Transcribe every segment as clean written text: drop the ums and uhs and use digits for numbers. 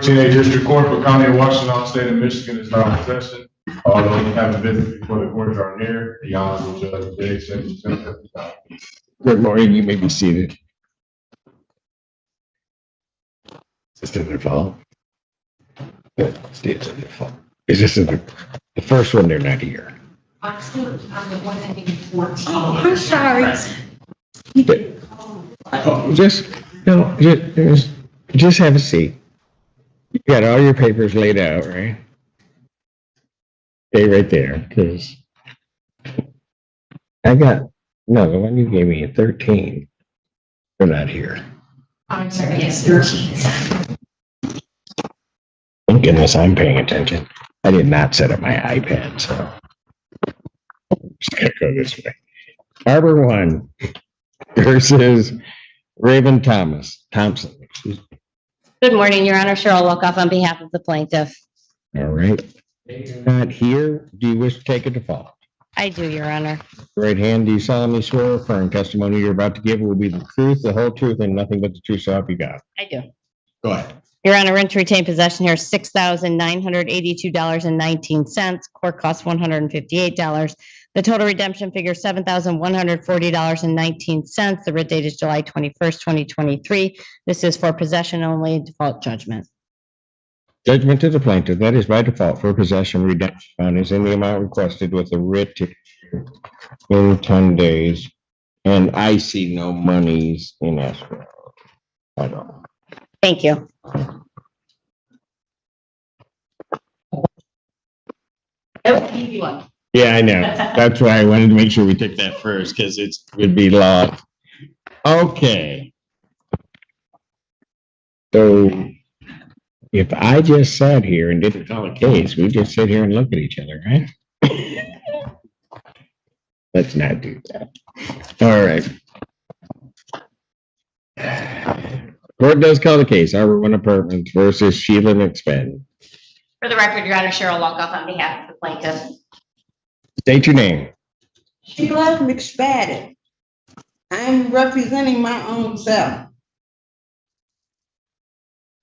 14A District Court for County of Washington, State of Michigan is now in session. All those who have business before the court are here. The Honorable Judge J. Simpson. Good morning, you may be seated. Is this their fault? It's their fault. Is this the first one they're not here? I'm the one that needs 14. Oh, I'm sorry. Just have a seat. You got all your papers laid out, right? Stay right there, because the one you gave me at 13. They're not here. I'm sorry, yes, 13. Thank goodness I'm paying attention. I did not set up my iPad, so just gonna go this way. Harbor One versus Raven Thompson. Good morning, Your Honor. Cheryl Wolkoff on behalf of the plaintiff. All right. They're not here. Do you wish to take a default? I do, Your Honor. Right hand, do you solemnly swear or affirm testimony you're about to give will be the truth, the whole truth, and nothing but the truth, so help you God? I do. Go ahead. Your Honor, rent to retain possession here is $6,982.19. Court costs $158. The total redemption figure is $7,140.19. The writ date is July 21st, 2023. This is for possession only, default judgment. Judgment to the plaintiff, that is by default for possession redemption fund is in the amount requested with the writ to in 10 days. And I see no monies in escrow at all. Thank you. Yeah, I know. That's why I wanted to make sure we took that first, because it would be law. Okay. So if I just sat here and didn't call a case, we just sit here and look at each other, right? Let's not do that. All right. Court does call the case. Harbor One Apartments versus Sheila McSpadden. For the record, Your Honor, Cheryl Wolkoff on behalf of the plaintiff. State your name. Sheila McSpadden. I'm representing my own self.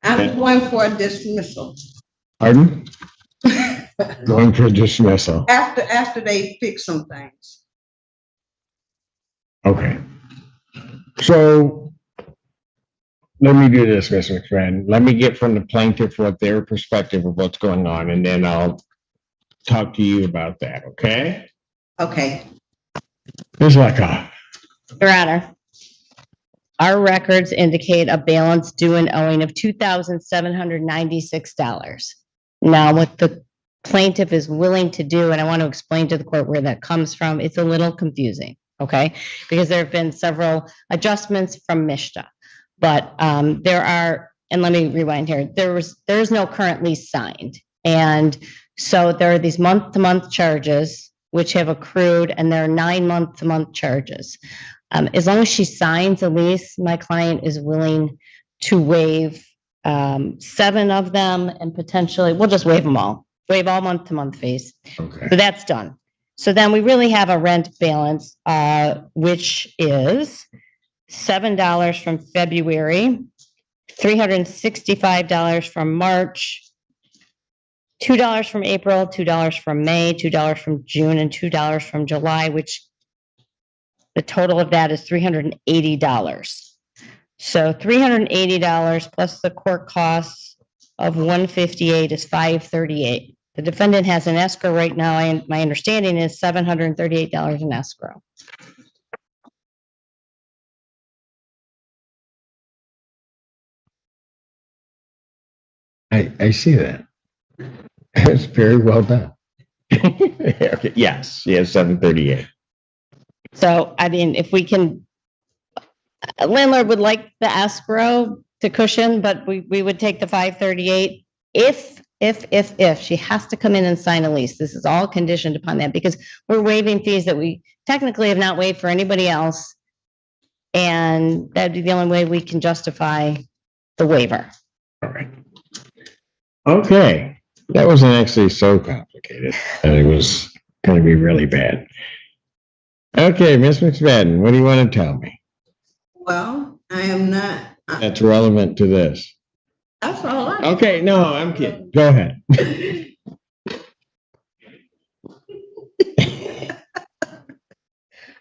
I'm going for a dismissal. Pardon? Going for dismissal. After they fix some things. Okay. So let me do this, Ms. McSpadden. Let me get from the plaintiff what their perspective of what's going on, and then I'll talk to you about that, okay? Okay. Ms. Leckoff. Your Honor, our records indicate a balance due and owing of $2,796. Now, what the plaintiff is willing to do, and I want to explain to the court where that comes from, it's a little confusing, okay? Because there have been several adjustments from MSHDA, but there are, and let me rewind here, there is no current lease signed. And so there are these month-to-month charges which have accrued, and there are 9 month-to-month charges. As long as she signs a lease, my client is willing to waive 7 of them, and potentially, we'll just waive them all. Waive all month-to-month fees. Okay. So that's done. So then we really have a rent balance, which is $7 from February, $365 from March, $2 from April, $2 from May, $2 from June, and $2 from July, which the total of that is $380. So $380 plus the court costs of $158 is $538. The defendant has an escrow right now, and my understanding is $738 in escrow. I see that. It's very well done. Okay. Yes, 738. So, I mean, if we can, a landlord would like the escrow to cushion, but we would take the 538 if she has to come in and sign a lease. This is all conditioned upon that, because we're waiving fees that we technically have not waived for anybody else. And that'd be the only way we can justify the waiver. All right. Okay. That wasn't actually so complicated. It was going to be really bad. Okay, Ms. McSpadden, what do you want to tell me? Well, I am not. That's relevant to this. That's all I. Okay, no, I'm kidding. Go ahead.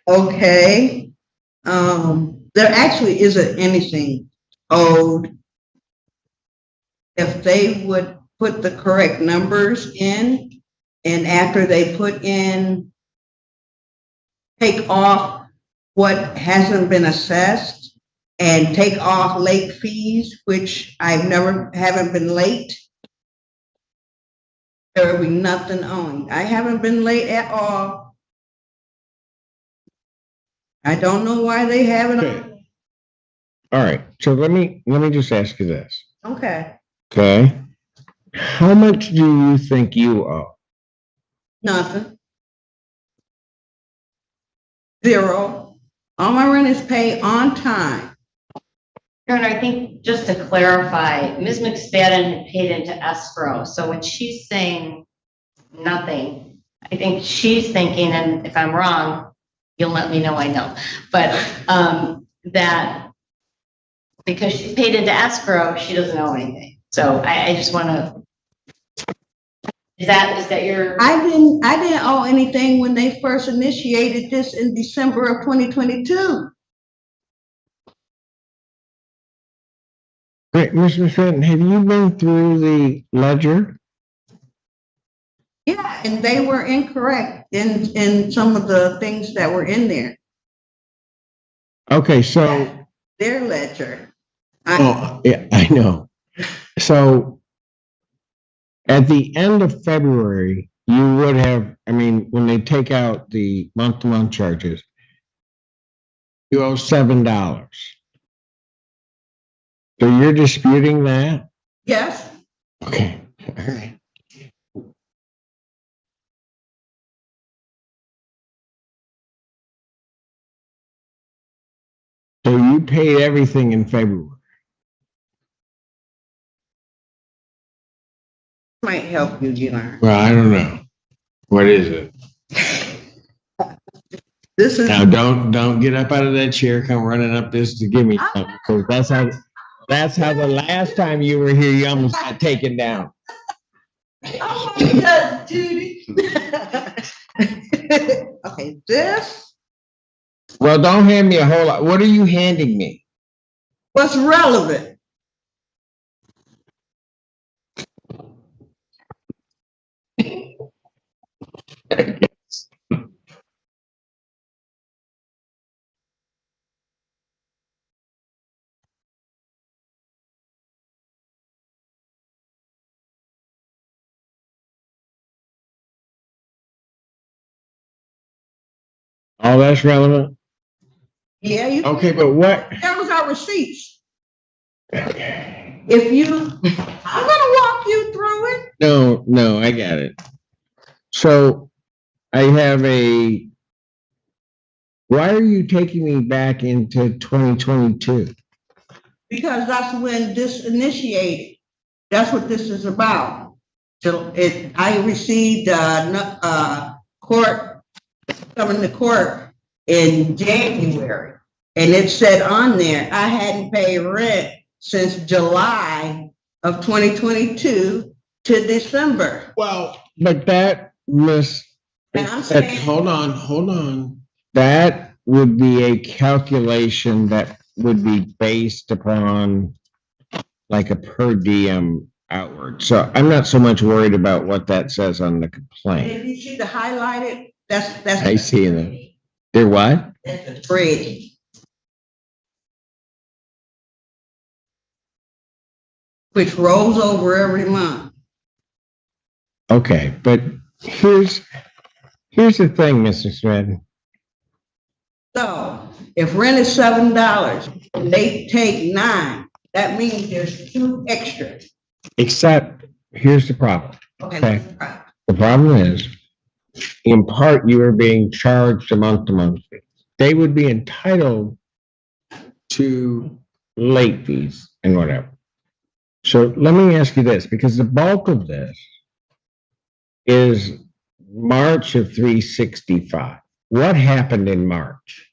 Okay, there actually isn't anything owed. If they would put the correct numbers in, and after they put in, take off what hasn't been assessed and take off late fees, which haven't been late, there will be nothing owing. I haven't been late at all. I don't know why they haven't. Okay. All right, so let me just ask you this, Okay, okay? How much do you think you owe? nothing. Zero. All my rent is paid on time. Karen, I think just to clarify, Ms. McSpadden had paid into escrow, so when she's saying nothing, I think she's thinking, and if I'm wrong, you'll let me know I know, but, that because she's paid into escrow, she doesn't owe anything. So I just want to, is that your? I didn't owe anything when they first initiated this in December of 2022. Great, Mr. Fenton, have you been through the ledger? Yeah, and they were incorrect in some of the things that were in there. Okay, so, Their ledger. oh, yeah, I know. So at the end of February, you would have, I mean, when they take out the month-to-month charges, you owe $7. So you're disputing that? Yes, Okay, all right. So you paid everything in February? might help you, Glenn. Well, I don't know. What is it? This is. Now, don't get up out of that chair, come running up this to give me something, because that's how the last time you were here, you almost got taken down. Oh my God, Judy. Okay, this Well, don't hand me a whole lot. What are you handing me? was relevant. All that's relevant? Yeah, you. Okay, but what? That was our receipts. Okay. If you, I'm gonna walk you through it. No, I got it. So I have why are you taking me back into 2022? Because that's when this initiated. That's what this is about. So I received, court, coming to court in January. And it said on there, I hadn't paid rent since July of 2022 to December. Well, but that, Miss, And I'm saying. hold on. That would be a calculation that would be based upon like a per diem outward. So I'm not so much worried about what that says on the complaint. If you see the highlighted, that's. I see them. They're what? That's the spread. Which rolls over every month. Okay, but here's the thing, Mr. Smith. So if rent is $7 and they take $9, that means there's 2 extra. Except, here's the problem. Okay. The problem is, in part, you are being charged a month-to-month fee. They would be entitled to late fees and whatever. So let me ask you this, because the bulk of this is March of 365. What happened in March?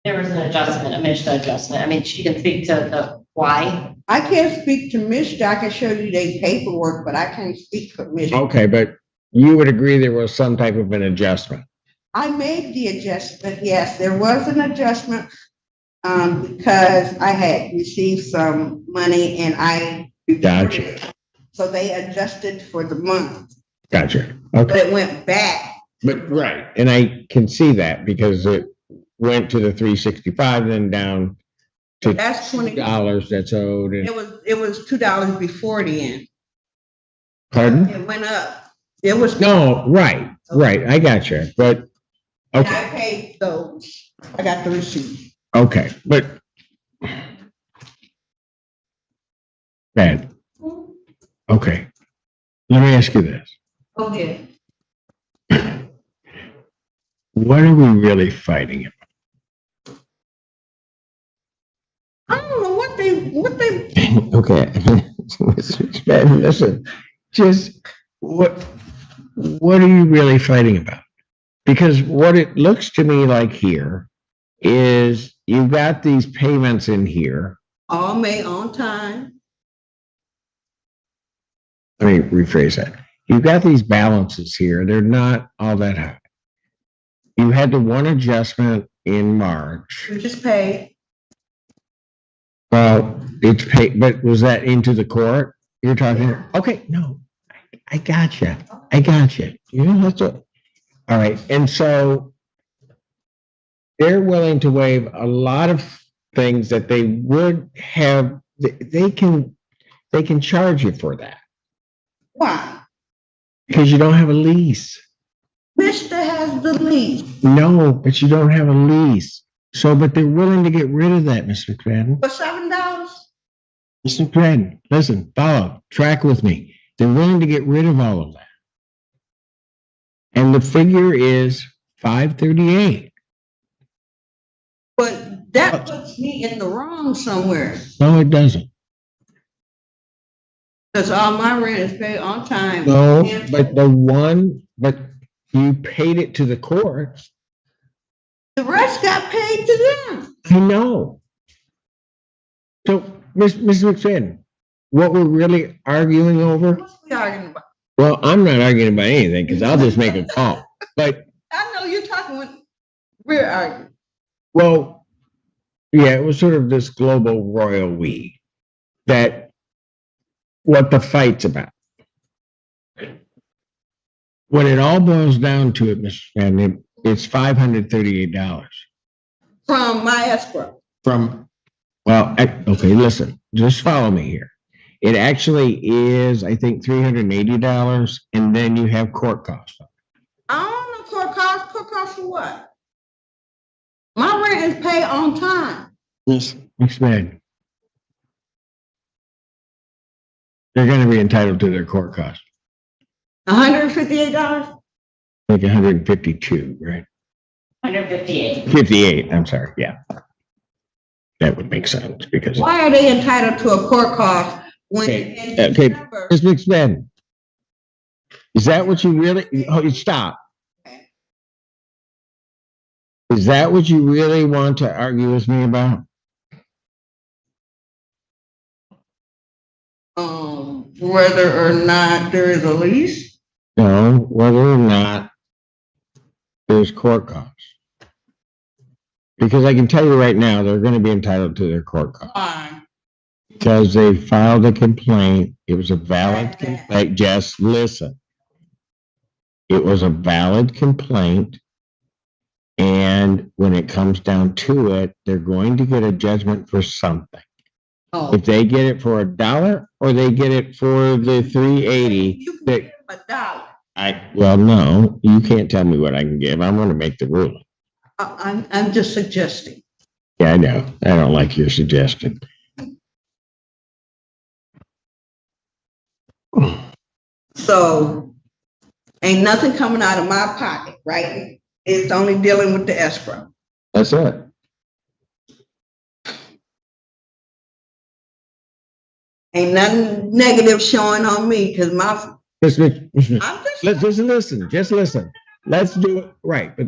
There was an adjustment, a Mishta adjustment. I mean, she can speak to Why? I can't speak to Mr. I can show you their paperwork, but I can't speak for Mr. Okay, but you would agree there was some type of an adjustment? I made the adjustment, yes, there was an adjustment, because I had received some money and I. Gotcha. So they adjusted for the month, Gotcha. but Okay. it went back. But, right, and I can see that because it went to the 365, then down to That's $20. that's owed. And, It was $2 before the end. pardon? It went up. It was. No, right, I got you, but, And okay, I paid those. I got the receipt. okay, but. Bad. Okay, let me ask you this. Okay. What are we really fighting about? I don't know what they, Okay, listen, just what are you really fighting about? Because what it looks to me like here is you've got these payments in here. all made on time. Let me rephrase that. You've got these balances here. They're not all that high. You had the one adjustment in March. We just paid. Well, it's paid, but was that into the court? You're talking, okay, no, I got you. You know, that's what, all right. And so they're willing to waive a lot of things that they would have, they can charge you for that Why? because you don't have a lease. Mister has the lease No, but you don't have a lease. So, but they're willing to get rid of that, Mr. McFadden. for $7. Mr. McFadden, listen, follow, track with me. They're willing to get rid of all of that. And the figure is 538. But that puts me in the wrong somewhere. No, it doesn't. Because all my rent is paid on time. No, but you paid it to the court. The rest got paid to them. I know. So, Mr. McFadden, what we're really arguing over, What's we arguing about? well, I'm not arguing about anything because I'll just make a call. But, I know you're talking with, we're arguing. well, yeah, it was sort of this global royal we that what the fight's about. When it all boils down to it, Mr. McFadden, it's $538 From my escrow. from, well, okay, listen, just follow me here. It actually is, I think, $380, and then you have court costs. I don't know court costs for what? My rent is paid on time. Yes. McFadden. They're gonna be entitled to their court costs, $158? like 152, right? 158. 58, I'm sorry, yeah. That would make sense because. Why are they entitled to a court cost when in Okay, December? Ms. McFadden, is that what you really, oh, stop. Is that what you really want to argue with me about? Whether or not there is a lease? No, whether or not there's court costs. Because I can tell you right now, they're gonna be entitled to their court costs. Why? Because they filed a complaint, it was a valid complaint, just listen. It was a valid complaint. And when it comes down to it, they're going to get a judgment for something. Oh, If they get it for $1 or they get it for the 380, you can they, give them $1. well, no, you can't tell me what I can give. I'm gonna make the ruling. I'm just suggesting. Yeah, I know. I don't like your suggestion. So ain't nothing coming out of my pocket, right? It's only dealing with the escrow. That's it. Ain't nothing negative showing on me because my, Listen, I'm just. just listen. Let's do it right, but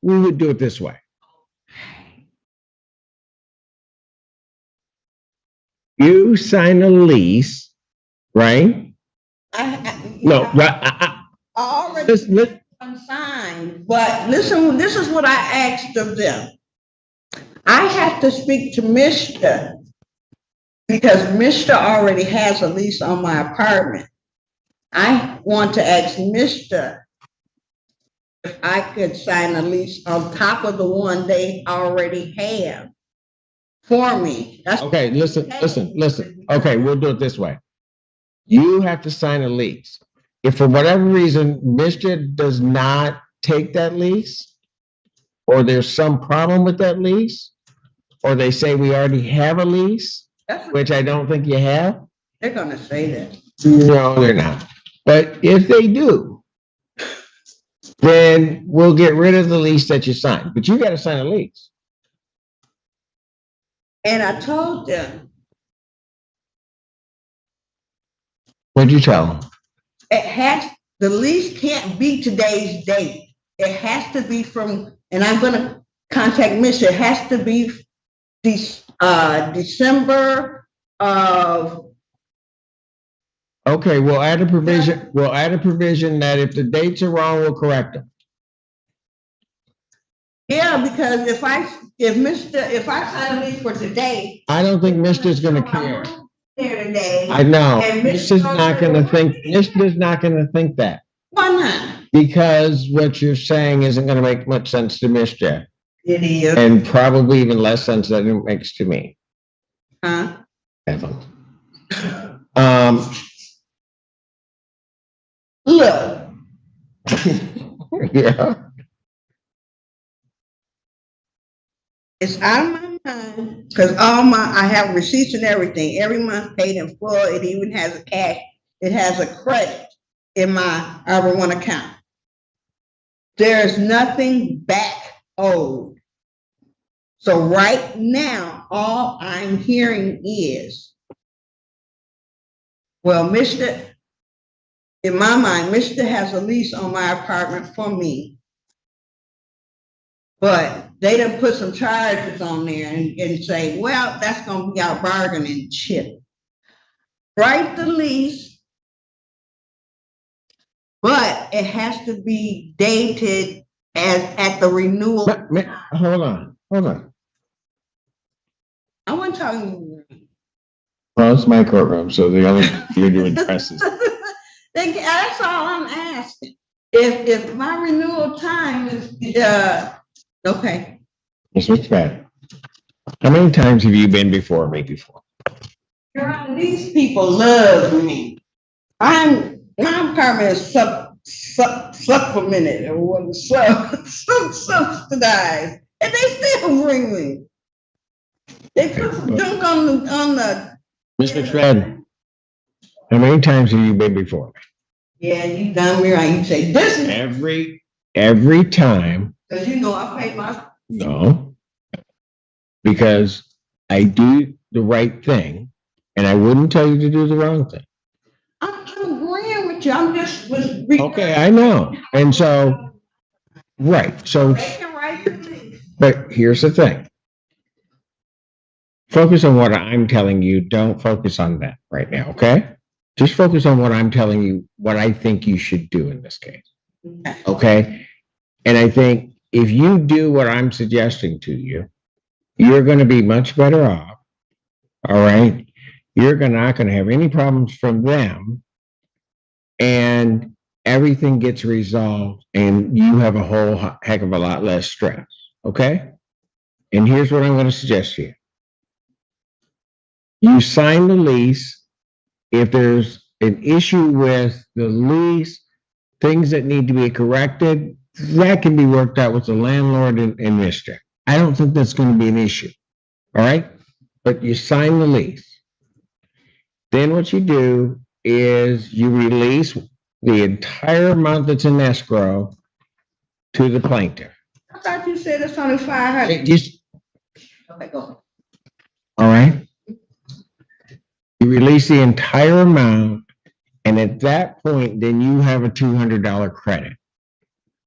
we would do it this way. You sign a lease, right? No, right, I already listen, signed, but listen, this is what I asked of them. I have to speak to Mr. because Mr. already has a lease on my apartment. I want to ask Mr. if I could sign a lease on top of the one they already have for me. That's okay, listen. Okay, we'll do it this way. You have to sign a lease. If for whatever reason, Mr. does not take that lease, or there's some problem with that lease, or they say we already have a lease, what which I don't think you have. they're gonna say that. No, they're not. But if they do, then we'll get rid of the lease that you signed. But you got to sign a lease. And I told them, What'd you tell them? the lease can't be today's date. It has to be from, and I'm gonna contact Mr. It has to be December of, Okay, we'll add a provision. We'll add a provision that if the dates are wrong, we'll correct them. yeah, because if I sign a lease for today. I don't think Mr.'s gonna care. There today. I know. And Mr.'s not gonna think, Mr.'s not gonna think that. Why not? Because what you're saying isn't gonna make much sense to Mr. It is. And probably even less sense than it makes to me. Huh? Evan. Look, Yeah. it's out of my mind, because I have receipts and everything, every month paid in full, it even has a cash, it has a credit in my Arbor One account. There's nothing back owed. So right now, all I'm hearing is, well, in my mind, Mr. has a lease on my apartment for me. But they done put some charges on there and say, well, that's gonna be our bargaining chip. Write the lease, but it has to be dated as at the renewal. Hold on. I wasn't talking. Well, it's my courtroom, so the other, you're doing presses. That's all I'm asking. If my renewal time is, okay. Mr. McFadden, how many times have you been before me before? These people love me. My apartment is supplemented or subsidized, and they still bring me. They put some junk on the. Mr. McFadden, how many times have you been before me? Yeah, you done me right. You say this is Every time. because you know I paid my. No. Because I do the right thing, and I wouldn't tell you to do the wrong thing. I'm agreeing with you. I'm just was. Okay, I know. And so, right, so, but here's the thing. Focus on what I'm telling you. Don't focus on that right now, okay? Just focus on what I'm telling you, what I think you should do in this case. Okay? And I think if you do what I'm suggesting to you, you're going to be much better off. All right? You're not going to have any problems from them. And everything gets resolved and you have a whole heck of a lot less stress. Okay? And here's what I'm going to suggest to you. You sign the lease. If there's an issue with the lease, things that need to be corrected, that can be worked out with the landlord and Mr. I don't think that's going to be an issue. All right? But you sign the lease. Then what you do is you release the entire amount that's in escrow to the plaintiff. I thought you said it's only 500. Okay, go. All right? You release the entire amount, and at that point, then you have a $200 credit.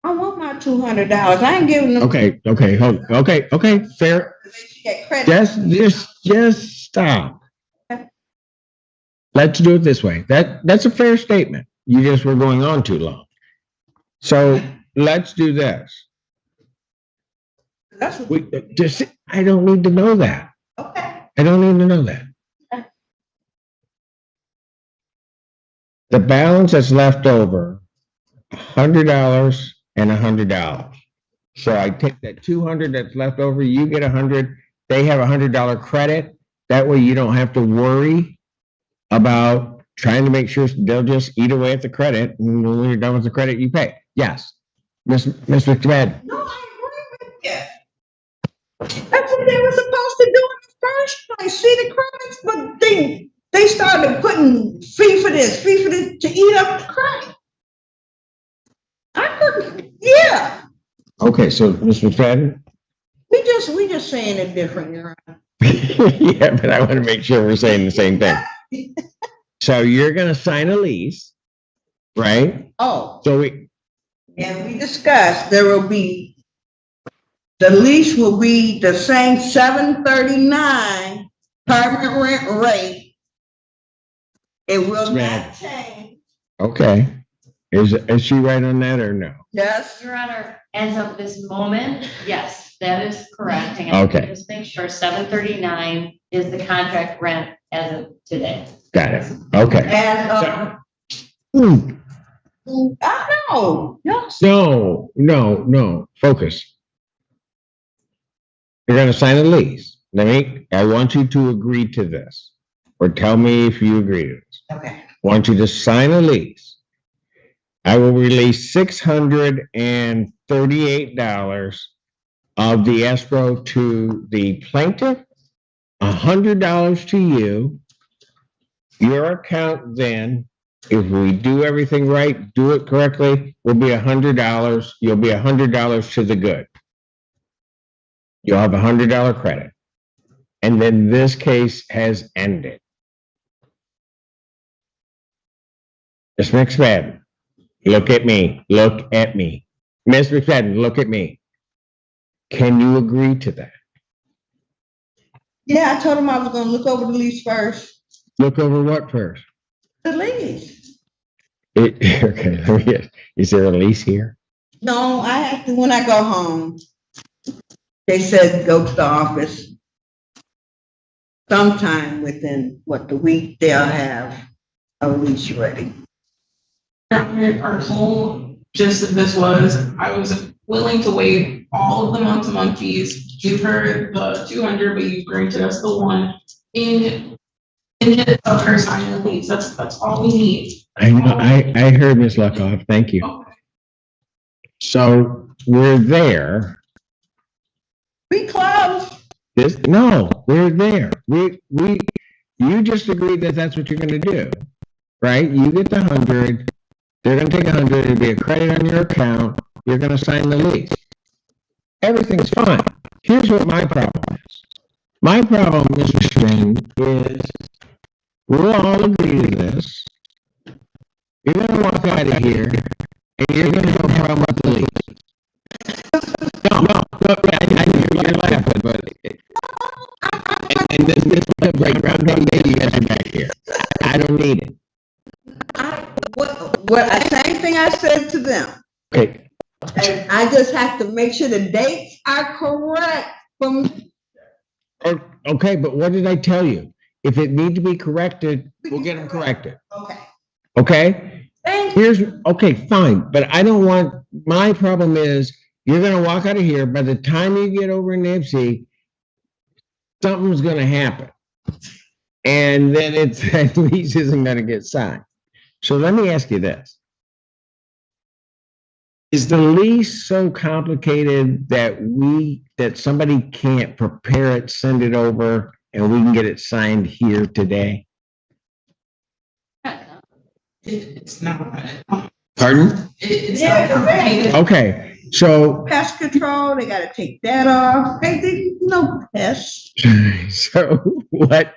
I want my $200. I ain't giving them. Okay, fair. They get credit. Just stop. let's do it this way. That's a fair statement. You just were going on too long. So let's do this. That's what, We just, I don't need to know that. okay. I don't need to know that. The balance that's left over, $100 and $100. So I take that 200 that's left over, you get 100, they have $100 credit. That way you don't have to worry about trying to make sure they'll just eat away at the credit, and when you're done with the credit, you pay. Yes. Ms. McFadden. No, I agree with you. That's what they were supposed to do in the first place, see the credits, but they started putting fee for this to eat up the credit. I couldn't, yeah, Okay, so Ms. McFadden? we just saying it different, Your Honor. Yeah, but I want to make sure we're saying the same thing. So you're gonna sign a lease, right? Oh, So and we discussed, the lease will be the same $739 permanent rent rate. It will Ma'am. not change. okay. Is she right on that or no? Yes. Your Honor, as of this moment, yes, that is correct. Hang on, let me Okay. just make sure 739 is the contract rent as of today. Got it. Okay. And, Hmm. I know, yes. No, focus. You're gonna sign a lease. I want you to agree to this, or tell me if you agree to this. Okay. I want you to sign a lease. I will release $638 of the escrow to the plaintiff, $100 to you. Your account then, if we do everything right, do it correctly, will be $100. You'll be $100 to the good. You'll have $100 credit. And then this case has ended. Ms. McFadden, look at me. Ms. McFadden, look at me. Can you agree to that? Yeah, I told him I was gonna look over the lease first. Look over what first? The lease. Okay, let me get, is there a lease here? No, I have to, when I go home, they said go to the office. Sometime within, the week, they'll have a lease ready. Our whole gist of this was, I was willing to waive all of the month-to-month fees, give her the 200, but you granted us the one in of her signing the lease. That's all we need. I know, I heard Ms. Luckoff, thank you. Okay. So we're there. We close. No, we're there. You just agreed that that's what you're gonna do, right? You get the 100, they're gonna take 100, it'll be a credit on your account, you're gonna sign the lease. Everything's fine. Here's what my problem is. My problem, Mr. String, is we'll all agree to this. You're gonna walk out of here, and you're gonna have a problem with the lease. No, I know you're laughing, but. And this is like Groundhog Day, you guys are back here. I don't need it. Same thing I said to them. Okay, And I just have to make sure the dates are correct okay, but what did I tell you? If it need to be corrected, we'll get them corrected. Okay. Okay? Thank you. Okay, fine, but I don't want, my problem is, you're gonna walk out of here, by the time you get over in Nipsey, something's gonna happen. And then at least isn't gonna get signed. So let me ask you this. Is the lease so complicated that somebody can't prepare it, send it over, and we can get it signed here today? It's not. Pardon? It's Yeah, not complicated. Okay, so, Pest control, they gotta take that off. Hey, no pests. so what,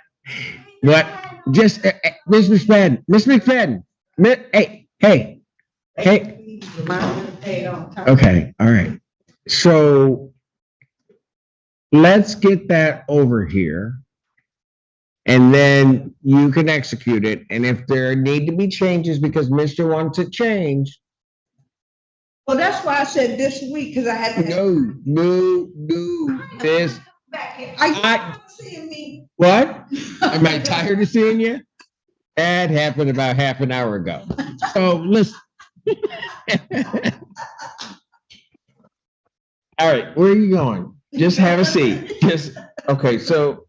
just, Ms. McFadden, hey, okay, all right. So let's get that over here. And then you can execute it. And if there need to be changes because Mr. wants it changed, Well, that's why I said this week, because I had to. no, this, Are you seeing me? what? Am I tired of seeing you? That happened about half an hour ago. So listen. All right, where are you going? Just have a seat. Okay, so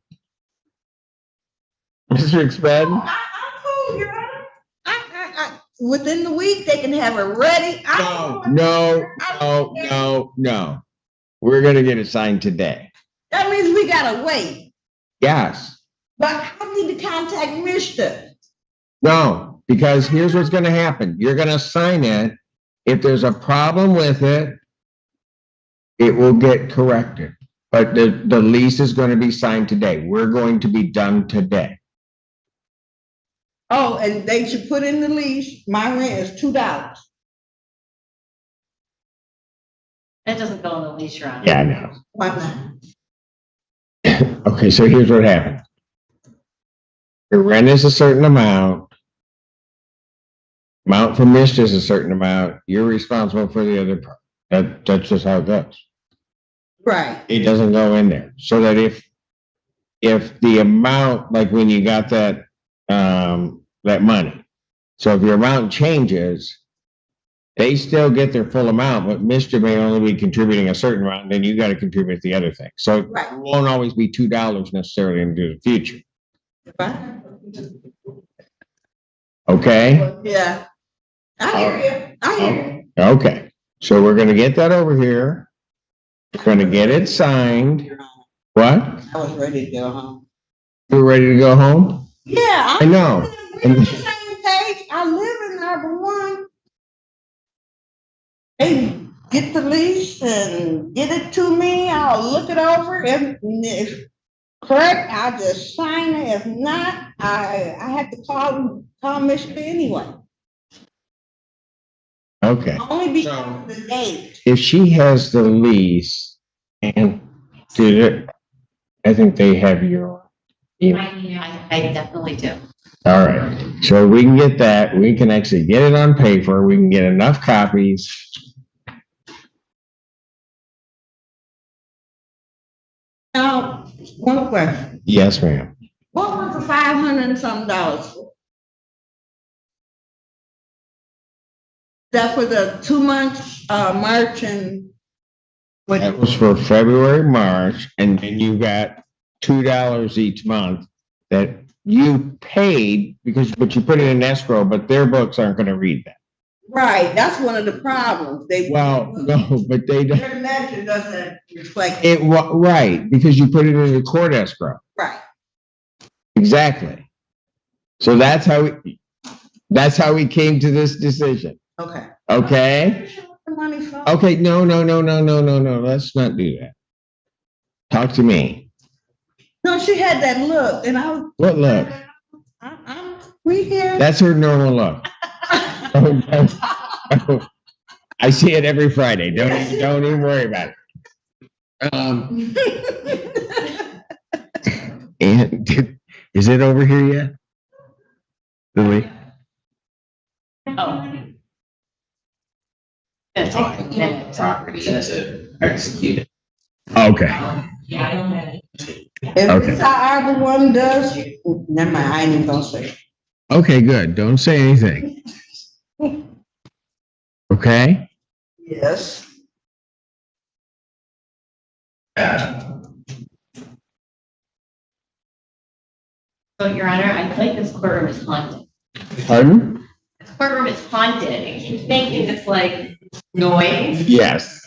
Mr. Expen? I'm cool, Your Honor. Within the week, they can have it ready. No. We're gonna get it signed today. That means we gotta wait. Yes. But I need to contact Mr. No, because here's what's gonna happen. You're gonna sign it. If there's a problem with it, it will get corrected. But the lease is gonna be signed today. We're going to be done today. Oh, and they should put in the lease, my rent is $2. That doesn't go in the lease, Your Honor. Yeah, I know. Why not? Okay, so here's what happened. Your rent is a certain amount. Amount from Mr. is a certain amount. You're responsible for the other part. That's just how it goes. Right. It doesn't go in there. So that if the amount, like when you got that money, so if your amount changes, they still get their full amount, but Mr. may only be contributing a certain amount, then you got to contribute the other thing. So it Right. won't always be $2 necessarily into the future. Right. Okay? Yeah. I hear you. I hear you. Okay. So we're gonna get that over here. We're gonna get it signed. What? I was ready to go home. You're ready to go home? Yeah. I know. We're on the same page. I live in number one. Hey, get the lease and get it to me. I'll look it over. If correct, I'll just sign it. If not, I have to call Mr. anyway. Okay. Only because of the date. If she has the lease and did it, I think they have your email. I definitely do. All right. So we can get that. We can actually get it on paper. We can get enough copies. Now, one question. Yes, ma'am. What was the $500 and something for? That for the 2 months, March and what? That was for February, March, and then you got $2 each month that you paid but you put it in escrow, but their books aren't gonna read that. Right, that's one of the problems. Well, no, but they don't. Their ledger doesn't reflect. Right, because you put it in the court escrow. Right. Exactly. So that's how we came to this decision. Okay. Okay? The money from? Okay, no. Let's not do that. Talk to me. No, she had that look and I was. What look? We here. That's her normal look. I see it every Friday. Don't even worry about it. And is it over here yet? Lily? Oh. Property to execute it. Okay. If Okay. it's how Arbor one does, never mind, I ain't even gonna say it. Okay, good. Don't say anything. Okay? Yes. So, Your Honor, I feel like this courtroom is haunted. Pardon? This courtroom is haunted. I keep thinking it's like noise. Yes.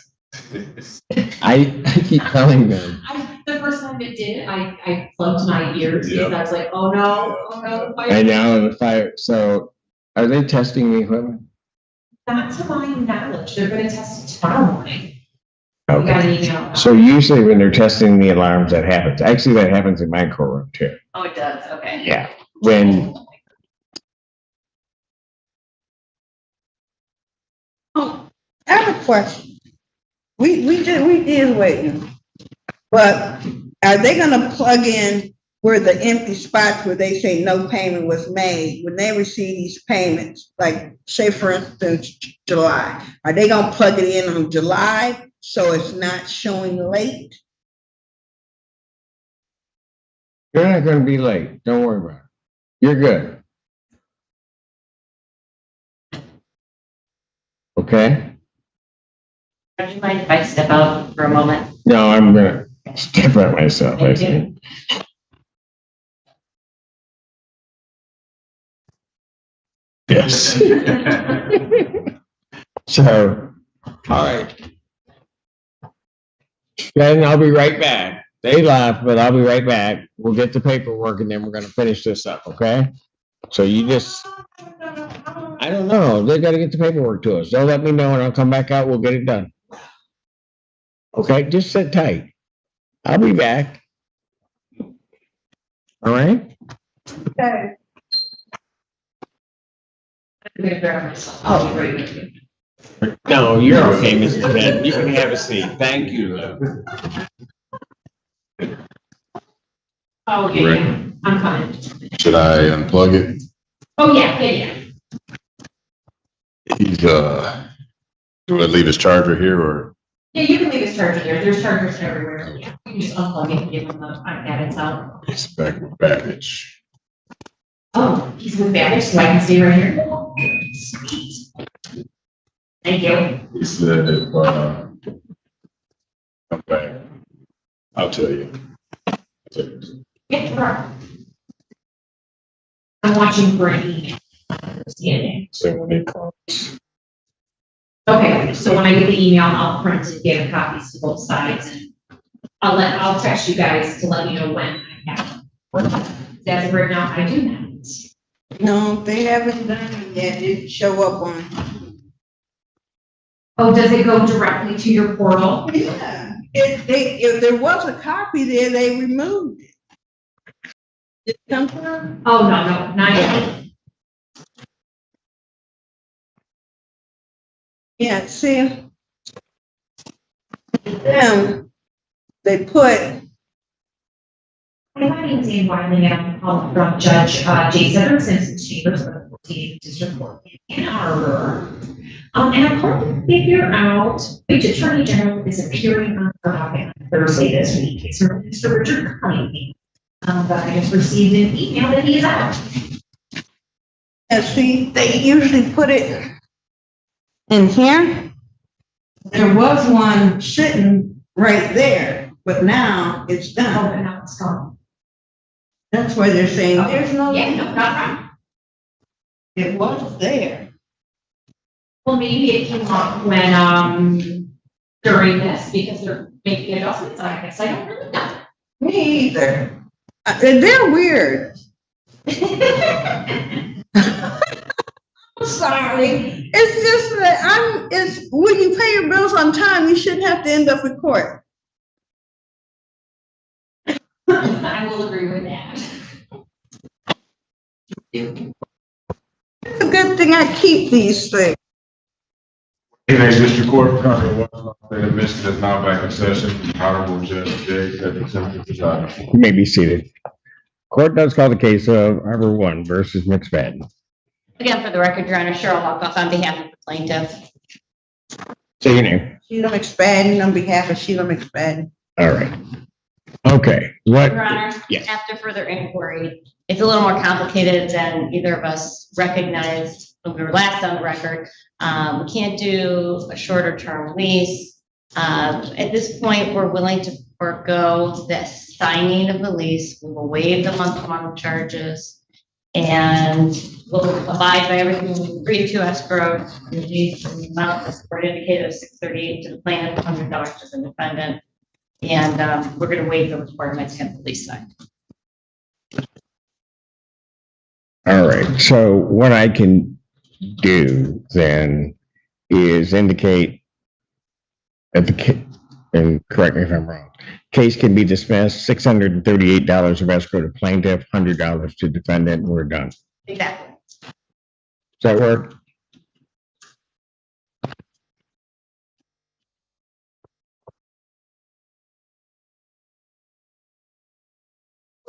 I keep telling them. The first time it did, I plugged my ears because I was like, oh no. I know the fire. So are they testing the equipment? Not to my knowledge, they're gonna test it tomorrow morning. We got Okay. an email. So usually when they're testing the alarms, that happens. Actually, that happens in my courtroom too. Oh, it does, okay. Yeah. When, Oh, I have a question. We did waiting. But are they gonna plug in where the empty spots where they say no payment was made, when they receive these payments, like say for instance, July, are they gonna plug it in on July so it's not showing late? You're not gonna be late. Don't worry about it. You're good. Okay? Would you mind if I step out for a moment? No, I'm gonna step out myself, I think. Yes. So, all right. Then I'll be right back. They laugh, but I'll be right back. We'll get the paperwork and then we're gonna finish this up, okay? So you just, I don't know, they gotta get the paperwork to us. They'll let me know and I'll come back out, we'll get it done. Okay, just sit tight. I'll be back. All right? Okay. Oh, great. No, you're okay, Mr. Ben. You can have a seat. Thank you. Oh, yeah, I'm fine. Should I unplug it? Oh, yeah. He's, do I leave his charger here or? Yeah, you can leave his charger there. There's chargers everywhere. Yeah, you can just unplug it and give him the guidance out. It's back with baggage. Oh, he's with baggage, so I can stay right here. Sweet. Thank you. He said if, come back, I'll tell you. Yeah, sure. I'm watching for an email. So when they call. Okay, so when I get the email, I'll print and give copies to both sides and I'll text you guys to let you know when I have. As of right now, I do not. No, they haven't done it yet. It show up on. Oh, does it go directly to your portal? Yeah, if there was a copy there, they removed it. Did it come from? Oh, no, not yet. Yeah, see. They put, My name is Ann Wiley, and I'm calling from Judge Jason Simpson's chambers of the 14th District Court in Ann Arbor. And I'm calling to figure out which Attorney General is appearing on the docket on Thursday this week. It's from Mr. Richard Cunningham. But I just received an email that he's out. and see, they usually put it in here. There was one sitting right there, but now it's Oh, done. but now it's gone. That's why they're saying there's no. Yeah, no, not wrong. It was there. Well, maybe it came up when, during this, because they're making adjustments, I guess, I don't really know. Me either. They're weird. I'm sorry. It's just that it's, when you pay your bills on time, you shouldn't have to end up in court. I will agree with that. It's a good thing I keep these things. Next District Court, County of Washington, State of Michigan is now back in session. Honorable Judge J. Simpson presiding. You may be seated. Court does call the case of Arbor One versus McSpadden. Again, for the record, Your Honor, Cheryl Hawkoff on behalf of the plaintiff. Say your name. Sheila McSpadden on behalf of Sheila McSpadden. All right. Okay, what? Your Honor, Yes. after further inquiry, it's a little more complicated than either of us recognized when we were last on the record. We can't do a shorter term lease. At this point, we're willing to forego the signing of the lease. We will waive the month-to-month charges and we'll abide by everything we agreed to escrow. The amount that's indicated of $638 to the plaintiff, $100 to the defendant. And we're going to waive the requirements to have the lease signed. All right, so what I can do then is indicate that and correct me if I'm wrong, case can be dismissed, $638 of escrow to plaintiff, $100 to defendant, and we're done. Does Exactly. that work?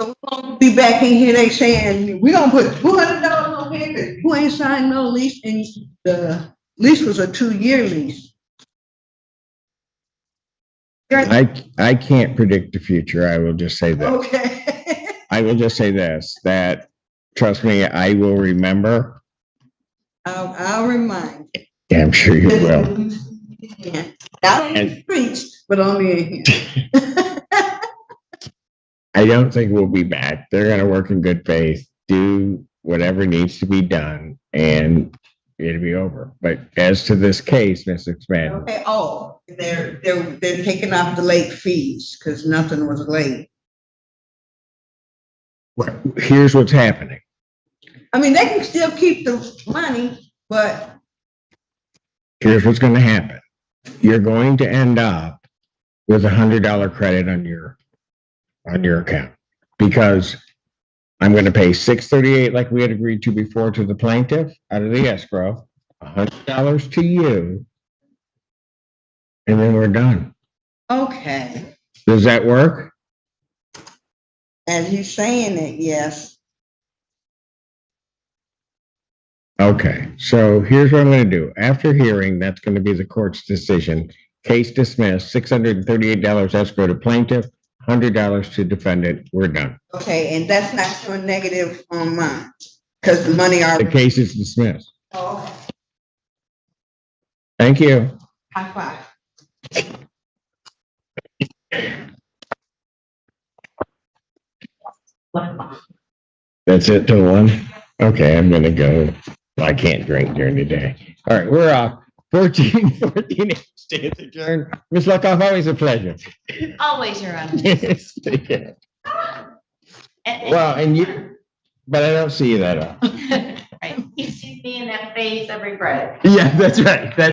So we're gonna be back in here, they saying, we're gonna put $200 on here, because you ain't signed no lease, and the lease was a 2-year lease. I can't predict the future. I will just say this. Okay. I will just say this, that, trust me, I will remember. I'll remind. Yeah, I'm sure you will. Yeah. Not in the streets, but only in here. I don't think we'll be back. They're gonna work in good faith, do whatever needs to be done, and it'll be over. But as to this case, Ms. Expand, Okay, they're taking off the late fees, because nothing was late. here's what's happening. I mean, they can still keep the money, but Here's what's gonna happen. You're going to end up with $100 credit on your account, because I'm gonna pay $638 like we had agreed to before to the plaintiff out of the escrow, $100 to you, and then we're done. okay. Does that work? As he's saying it, yes. Okay, so here's what I'm gonna do. After hearing, that's gonna be the court's decision. Case dismissed, $638 escrow to plaintiff, $100 to defendant. We're done. Okay, and that's not showing negative on mine, because the money The already. case is dismissed. Oh, Thank you. high five. That's it till 1? Okay, I'm gonna go. I can't drink during the day. All right, we're off. 14 stands adjourned. Ms. Luckoff, always a pleasure. Always your own. Yes, yeah. Well, and you, but I don't see you that often. Right. You see me in that face every breath. Yeah, that's right. That's